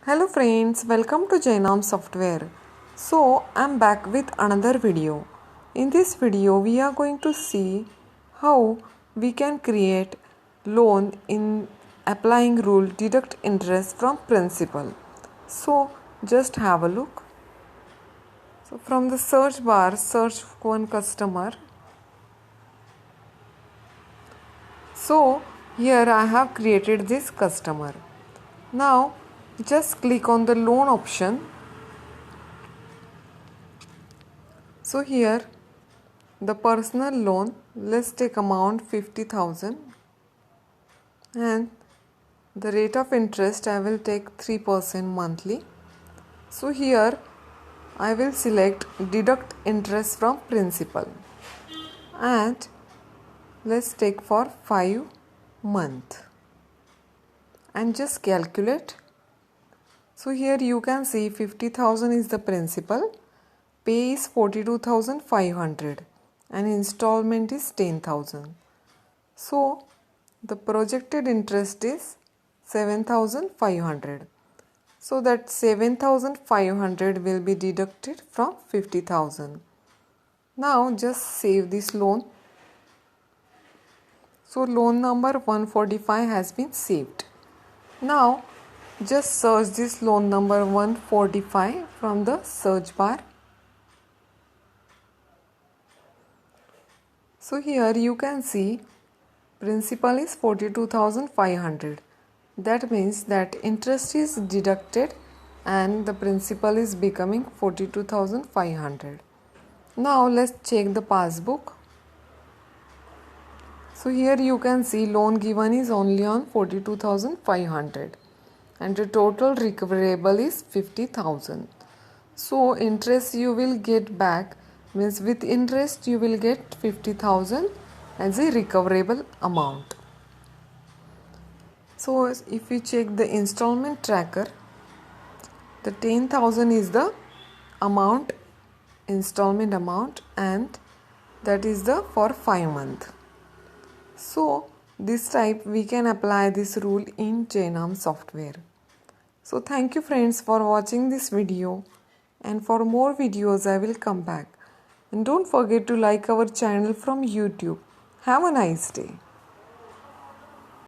Hello friends, welcome to Jainam Software. So I'm back with another video. In this video we are going to see how we can create loan in applying rule deduct interest from principal. So just have a look. So from the search bar search one customer. So here I have created this customer. Now just click on the loan option. So here the personal loan, let's take amount 50,000 and the rate of interest I will take 3% monthly. So here I will select deduct interest from principal and let's take for 5 months and just calculate. So here you can see 50,000 is the principal, pay is 42,500 and installment is 10,000. So the projected interest is 7,500. So that 7,500 will be deducted from 50,000. Now just save this loan. So loan number 145 has been saved. Now just search this loan number 145 from the search bar. So here you can see principal is 42,500. That means that interest is deducted and the principal is becoming 42,500. Now let's check the passbook. So here you can see loan given is only on 42,500 and the total recoverable is 50,000. So interest you will get back, means with interest you will get 50,000 as a recoverable amount. So if you check the installment tracker, the 10,000 is the amount, installment amount, and that is the for 5 months. So this type we can apply this rule in Jainam Software. So thank you friends for watching this video, and for more videos I will come back. And don't forget to like our channel from YouTube. Have a nice day.